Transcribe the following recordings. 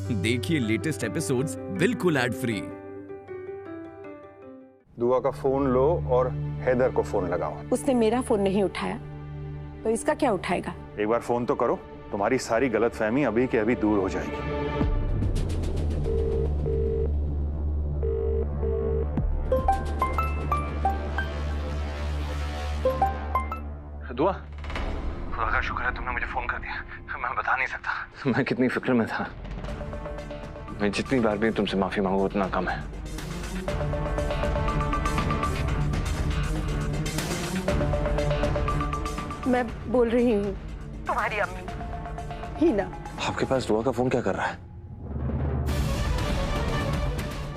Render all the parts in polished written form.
देखिए latest episodes बिल्कुल ad free. दुआ का फोन लो और हैदर को फोन लगाओ। उसने मेरा फोन नहीं उठाया तो इसका क्या उठाएगा? एक बार फोन तो करो, तुम्हारी सारी गलतफहमी अभी के अभी दूर हो जाएगी। दुआ, खुदा का शुक्र है तुमने मुझे फोन कर दिया। मैं बता नहीं सकता मैं कितनी फिक्र में था। मैं जितनी बार भी तुमसे माफी मांगू उतना कम है। मैं बोल रही हूँ तुम्हारी अम्मी हीना। आपके पास दुआ का फोन क्या कर रहा है?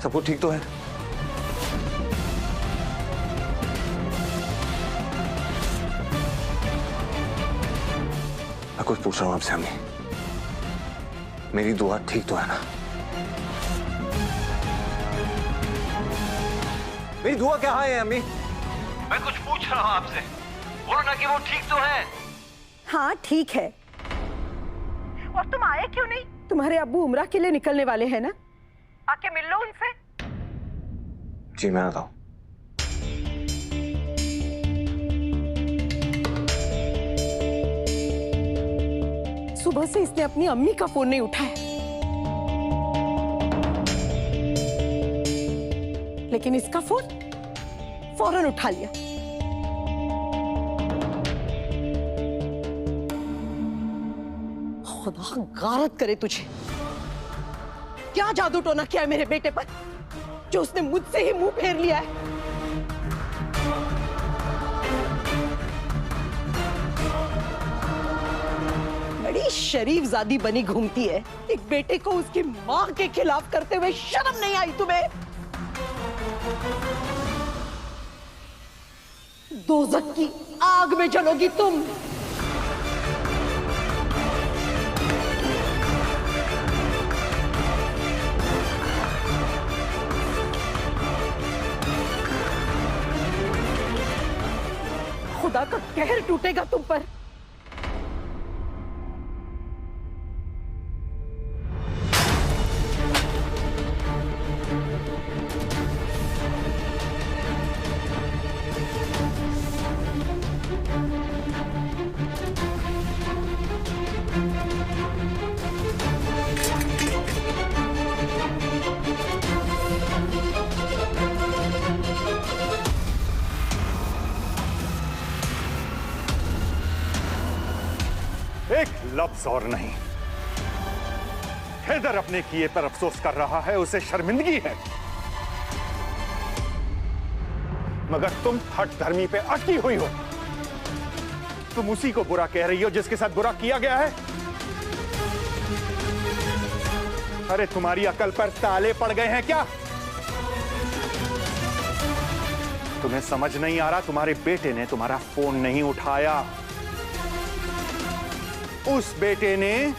सब कुछ ठीक तो है? मैं कुछ पूछ रहा हूं आपसे अम्मी, मेरी दुआ ठीक तो है ना? मेरी दुआ कहाँ है अम्मी? मैं कुछ पूछ रहा हूं आपसे, बोलो ना कि वो ठीक तो है। हाँ ठीक है। और तुम आए क्यों नहीं? तुम्हारे अब्बू उम्रा के लिए निकलने वाले हैं ना, आके मिल लो उनसे। जी मैं आता हूं। सुबह से इसने अपनी अम्मी का फोन नहीं उठाया, लेकिन इसका फोन फौरन उठा लिया। खुदा गारत करे तुझे, क्या जादू टोना किया है मेरे बेटे पर जो उसने मुझसे ही मुंह फेर लिया है। बड़ी शरीफ जादी बनी घूमती है, एक बेटे को उसकी मां के खिलाफ करते हुए शर्म नहीं आई तुम्हें? दोज़ख की आग में जलोगी तुम। खुदा का कहर टूटेगा तुम पर। एक लफ्ज और नहीं। हैदर अपने किए पर अफसोस कर रहा है, उसे शर्मिंदगी है, मगर तुम हठ धर्मी पे अटकी हुई हो। तुम उसी को बुरा कह रही हो जिसके साथ बुरा किया गया है। अरे तुम्हारी अकल पर ताले पड़ गए हैं क्या? तुम्हें समझ नहीं आ रहा? तुम्हारे बेटे ने तुम्हारा फोन नहीं उठाया, उस बेटे ने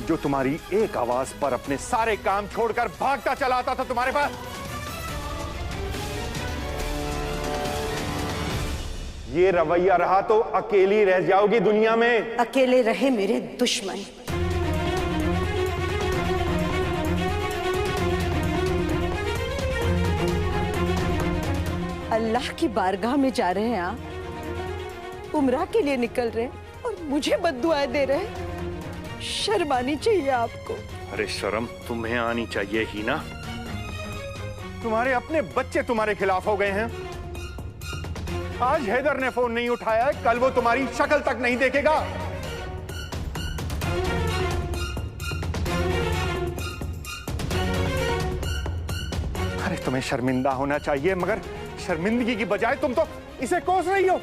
जो तुम्हारी एक आवाज पर अपने सारे काम छोड़कर भागता चला आता था तुम्हारे पास। ये रवैया रहा तो अकेली रह जाओगी दुनिया में। अकेले रहे मेरे दुश्मन। अल्लाह की बारगाह में जा रहे हैं आप, उम्रा के लिए निकल रहे हैं और मुझे बद्दुआएं दे रहे हैं। शर्म आनी चाहिए आपको। अरे शर्म तुम्हें आनी चाहिए ही ना। तुम्हारे अपने बच्चे तुम्हारे खिलाफ हो गए हैं। आज हैदर ने फोन नहीं उठाया है, कल वो तुम्हारी शक्ल तक नहीं देखेगा। अरे तुम्हें शर्मिंदा होना चाहिए, मगर शर्मिंदगी की बजाय तुम तो इसे कोस रही हो।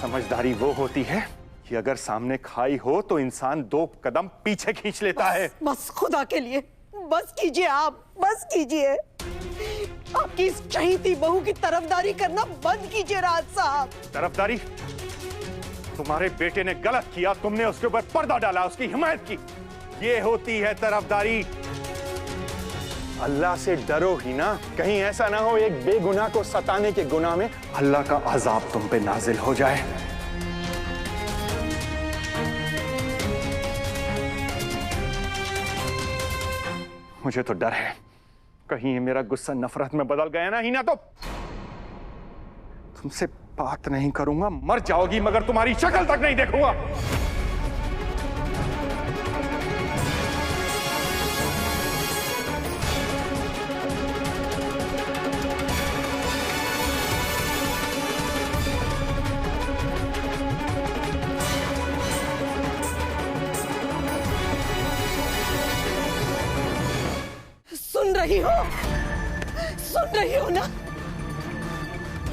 समझदारी वो होती है कि अगर सामने खाई हो तो इंसान 2 कदम पीछे खींच लेता है। बस खुदा के लिए बस कीजिए आप, बस कीजिए। आपकी इस चहीती बहू की तरफदारी करना बंद कीजिए राज साहब। तरफदारी? तुम्हारे बेटे ने गलत किया, तुमने उसके ऊपर पर्दा डाला, उसकी हिमायत की, ये होती है तरफदारी। अल्लाह से डरो ही ना, कहीं ऐसा ना हो एक बेगुनाह को सताने के गुनाह में अल्लाह का अजाब तुम पे नाजिल हो जाए। मुझे तो डर है कहीं ये मेरा गुस्सा नफरत में बदल गया ना हीना तो तुमसे बात नहीं करूंगा, मर जाओगी मगर तुम्हारी शक्ल तक नहीं देखूंगा। सुन रही हो ना?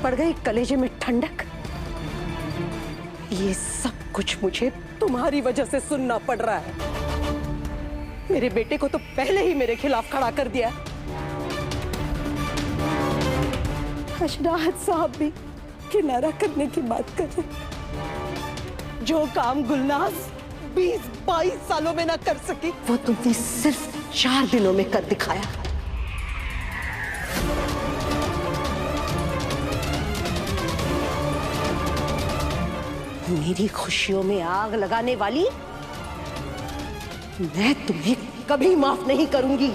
पड़ गई कलेजे में ठंडक। ये सब कुछ मुझे तुम्हारी वजह से सुनना पड़ रहा है। मेरे बेटे को तो पहले ही मेरे खिलाफ खड़ा कर दिया। अशनाहत साहब भी किनारा करने की बात कर रहे। जो काम गुलनाज 20-22 सालों में ना कर सकी, वो तुमने सिर्फ 4 दिनों में कर दिखाया। मेरी खुशियों में आग लगाने वाली मैं तुम्हें कभी माफ नहीं करूंगी।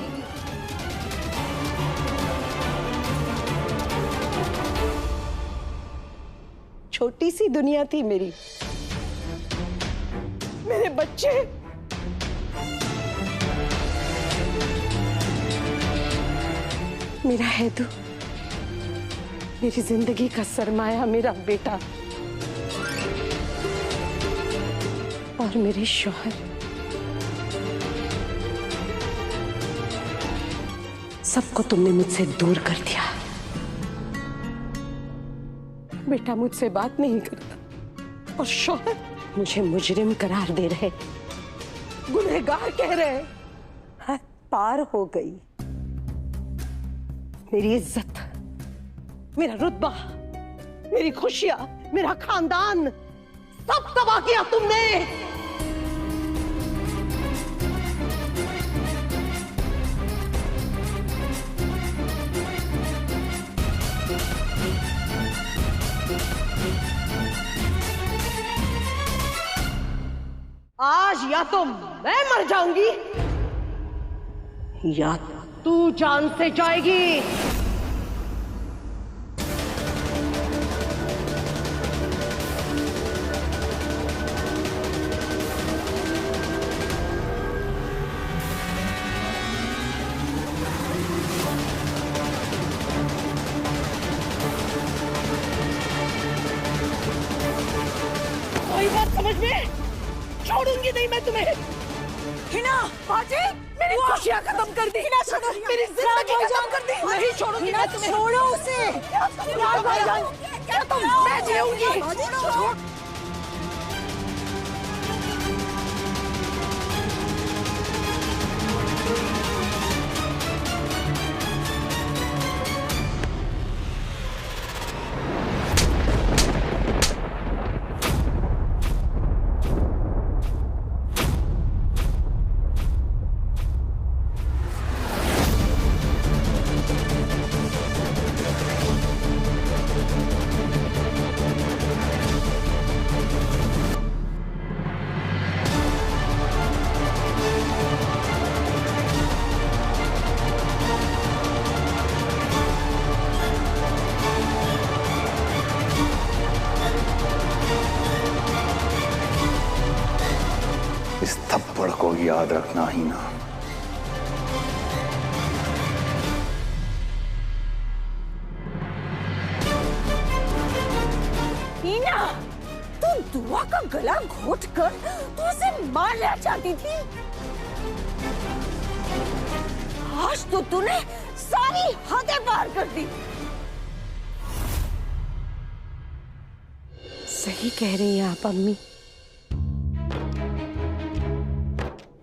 छोटी सी दुनिया थी मेरी, मेरे बच्चे, मेरा हैदू, मेरी जिंदगी का सरमाया मेरा बेटा और मेरे शौहर। सबको तुमने मुझसे दूर कर दिया। बेटा मुझसे बात नहीं करता और शौहर मुझे मुजरिम करार दे रहे, गुनहगार कह रहे। हद पार हो गई। मेरी इज्जत, मेरा रुतबा, मेरी खुशियां, मेरा खानदान सब तबाह किया तुमने। आज या तो मैं मर जाऊंगी या तू जान से जाएगी। कोई बात समझ में? छोड़ूंगी नहीं मैं तुम्हें। हिना, बाजी, मेरी खुशियां खत्म कर दी। हिना, छोड़ो, मेरी जिंदगी खत्म कर दी। नहीं छोड़ूंगी मैं तुम्हें। छोड़ो उसे। क्या तुम? मैं जीऊंगी। इस थप्पड़ को याद रखना ही ना। हीना, तुम दुआ का गला घोट कर तू उसे मारना चाहती थी। आज तो तूने सारी हदें पार कर दी। सही कह रही हैं आप अम्मी,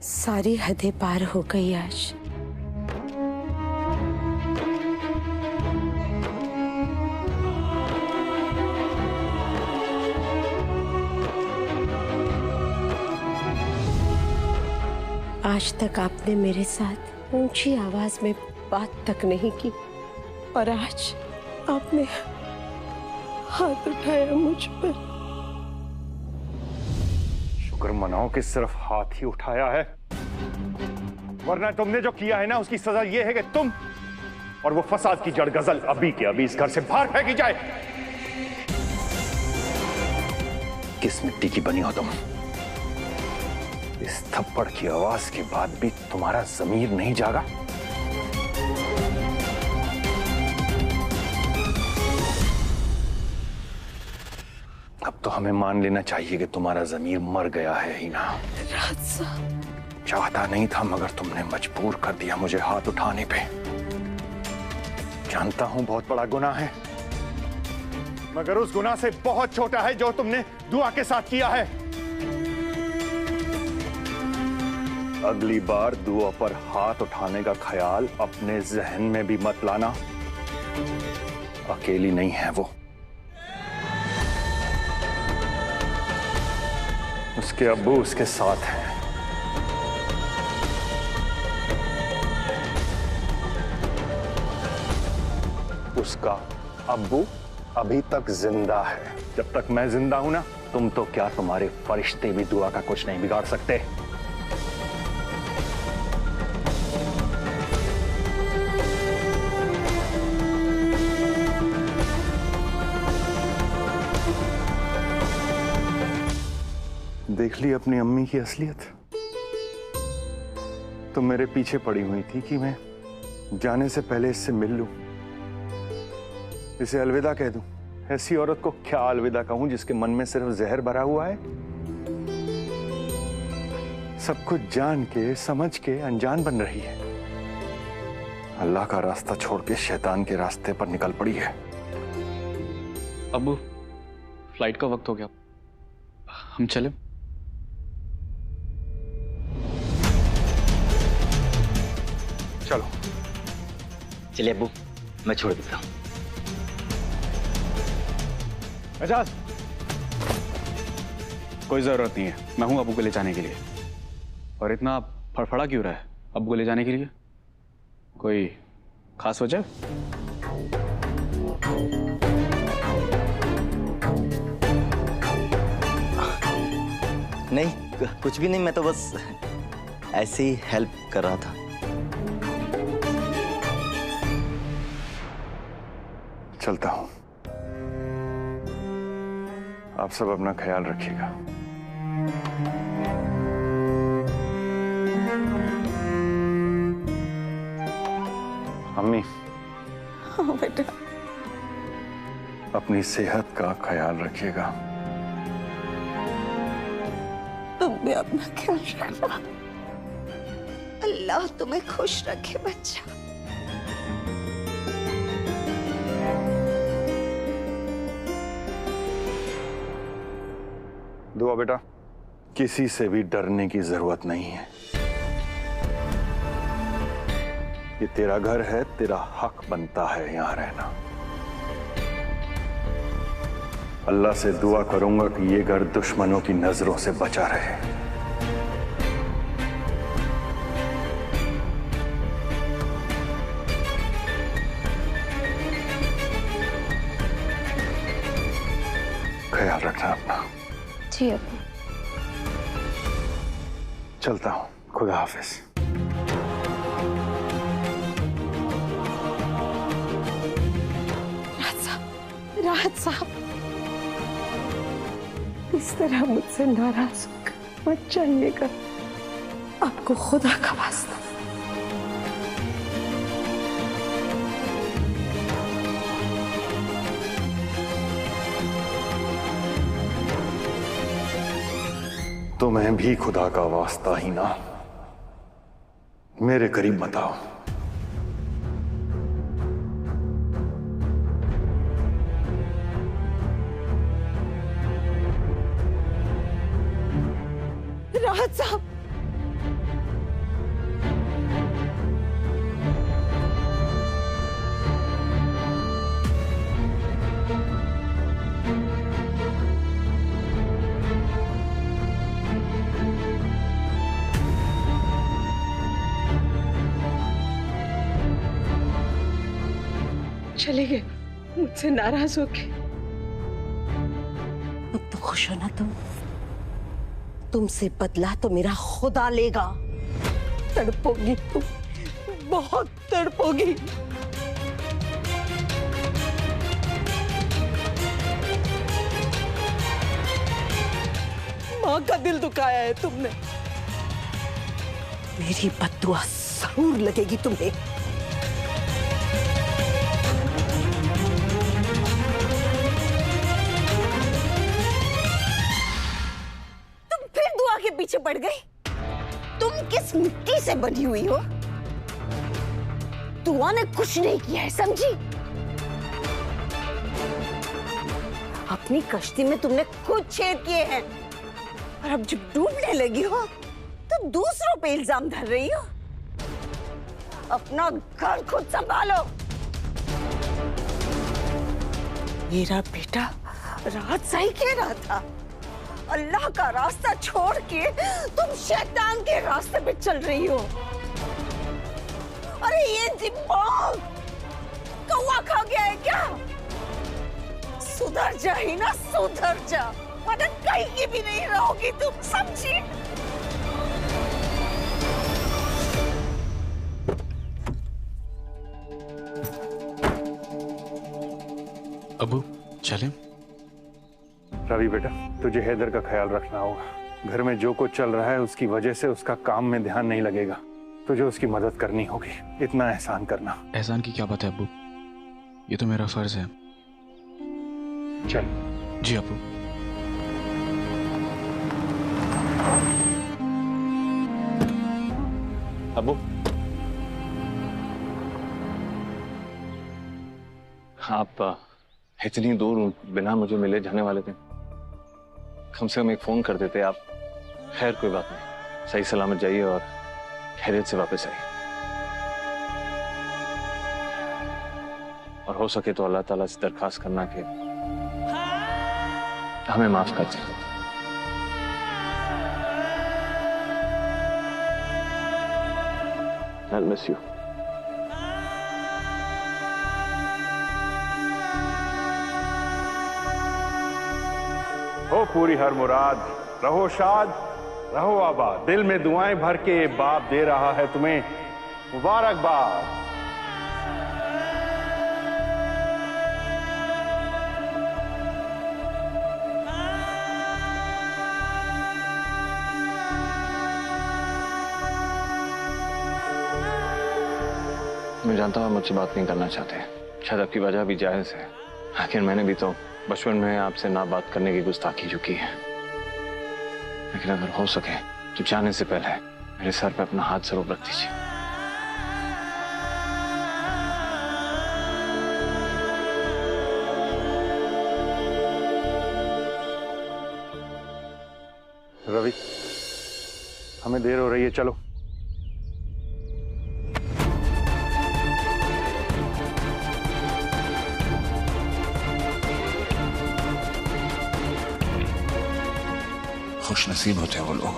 सारी हदें पार हो गई आज। आज तक आपने मेरे साथ ऊंची आवाज में बात तक नहीं की और आज आपने हाथ उठाया मुझ पर। शुक्र मनाओ कि सिर्फ हाथ ही उठाया है, वरना तुमने जो किया है ना, उसकी सजा यह है कि तुम और वो फसाद की जड़ गजल अभी के अभी इस घर से बाहर फेंकी जाए। किस मिट्टी की बनी हो तुम? इस थप्पड़ की आवाज के बाद भी तुम्हारा ज़मीर नहीं जागा? अब तो हमें मान लेना चाहिए कि तुम्हारा ज़मीर मर गया है हीना। राज साहब, चाहता नहीं था मगर तुमने मजबूर कर दिया मुझे हाथ उठाने पे। जानता हूं बहुत बड़ा गुनाह है, मगर उस गुनाह से बहुत छोटा है जो तुमने दुआ के साथ किया है। अगली बार दुआ पर हाथ उठाने का ख्याल अपने जहन में भी मत लाना। अकेली नहीं है वो, उसके अब्बू उसके साथ हैं। उसका अब्बू अभी तक जिंदा है। जब तक मैं जिंदा हूं ना, तुम तो क्या, तुम्हारे फरिश्ते भी दुआ का कुछ नहीं बिगाड़ सकते। देख ली अपनी अम्मी की असलियत। तुम मेरे पीछे पड़ी हुई थी कि मैं जाने से पहले इससे मिल लूं, इसे अलविदा कह दूं। ऐसी औरत को क्या अलविदा कहूं जिसके मन में सिर्फ जहर भरा हुआ है? सब कुछ जान के समझ के अनजान बन रही है। अल्लाह का रास्ता छोड़ के शैतान के रास्ते पर निकल पड़ी है। अब्बू, फ्लाइट का वक्त हो गया, हम चले? चलो। चलिए अब्बू, मैं छोड़ देता हूँ। एजाज, कोई जरूरत नहीं है, मैं हूं अब्बू को ले जाने के लिए। और इतना फड़फड़ा क्यों रहा है अब्बू को ले जाने के लिए? कोई खास वजह? नहीं, कुछ भी नहीं, मैं तो बस ऐसे ही हेल्प कर रहा था। चलता हूं। आप सब अपना ख्याल रखिएगा। अम्मी। हाँ बेटा। अपनी सेहत का ख्याल रखिएगा। तुम भी अपना ख्याल रखना। अल्लाह तुम्हें खुश रखे बच्चा। दुआ बेटा, किसी से भी डरने की जरूरत नहीं है। ये तेरा घर है, तेरा हक बनता है यहां रहना। अल्लाह से दुआ करूंगा कि ये घर दुश्मनों की नजरों से बचा रहे। ख्याल रखना अपना। जी अब्बू। चलता हूं, खुदा हाफिज। राहत साहब, इस तरह मुझसे नाराज होकर मत जाइएगा। आपको खुदा का वास्ता। तुम्हें भी खुदा का वास्ता ही ना, मेरे करीब मत आओ। राहत साहब, चले गए मुझसे नाराज होके। अब तो खुश हो ना तुम? तुमसे बदला तो मेरा खुदा लेगा। तड़पोगी तुम, बहुत तड़पोगी। माँ का दिल दुखाया है तुमने, मेरी बद्दुआ जरूर लगेगी तुम्हें। तुम फिर दुआ के पीछे पड़ गई। तुम किस मिट्टी से बनी हुई हो? दुआ ने कुछ नहीं किया है, समझी? अपनी कश्ती में तुमने खुद छेद किए हैं और अब जब डूबने लगी हो तो दूसरों पे इल्जाम धर रही हो। अपना घर खुद संभालो। मेरा बेटा रात सही कह रहा था, अल्लाह का रास्ता छोड़ के तुम शैतान के रास्ते पे चल रही हो। अरे ये दिमाग कौवा खा गया है क्या? सुधर जा ही ना, सुधर जा, वरना कहीं की भी नहीं रहोगी तुम, समझी? अबू चलें? रवि बेटा, तुझे हैदर का ख्याल रखना होगा। घर में जो कुछ चल रहा है उसकी वजह से उसका काम में ध्यान नहीं लगेगा। तुझे उसकी मदद करनी होगी, इतना एहसान करना। एहसान की क्या बात है अबू, ये तो मेरा फर्ज है। चल। जी अबू। अबू, आप इतनी दूर बिना मुझे मिले जाने वाले थे, कम से कम एक फोन कर देते आप। खैर कोई बात नहीं, सही सलामत जाइए और खैरियत से वापस आइए। और हो सके तो अल्लाह ताला से दरखास्त करना कि हमें माफ कर दें। I'll miss you. हो पूरी हर मुराद, रहो शाद, रहो आबाद। दिल में दुआएं भर के बाप दे रहा है तुम्हें मुबारकबाद। मैं जानता हूँ मुझसे बात नहीं करना चाहते, शायद आपकी वजह भी जायज है, आखिर मैंने भी तो बचपन में आपसे ना बात करने की गुस्ताखी की है। लेकिन अगर हो सके तो जाने से पहले मेरे सर पे अपना हाथ जरूर रख दीजिए। रवि, हमें देर हो रही है, चलो। खुश नसीब होते हैं वो लोग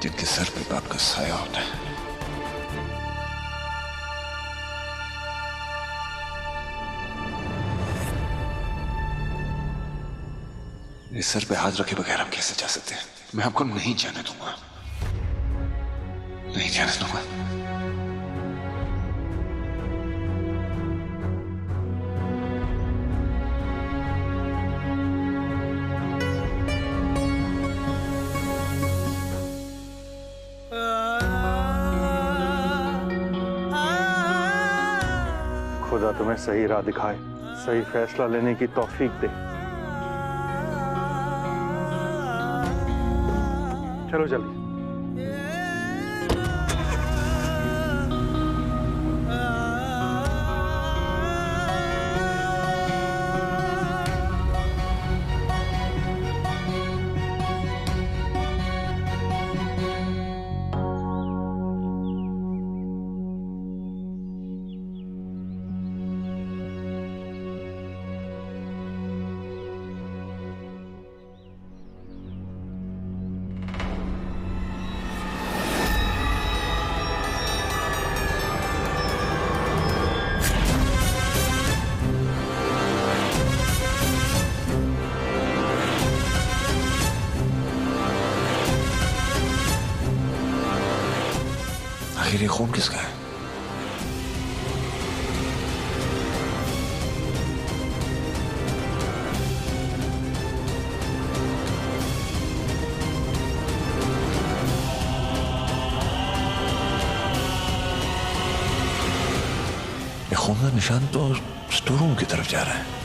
जिनके सर पे बाप का साया होता है। मेरे सर पे हाथ रखे बगैर आप कैसे जा सकते हैं? मैं आपको नहीं जाने दूंगा, नहीं जाने दूंगा। खुदा तुम्हें सही राह दिखाए, सही फैसला लेने की तौफीक दे। चलो जल्दी। आखिर ये खून किसका है? ये खून का निशान तो स्टोर रूम की तरफ जा रहा है।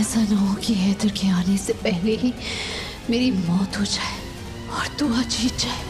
ऐसा ना हो कि हैदर के आने से पहले ही मेरी मौत हो जाए और दुआ जीत जाए।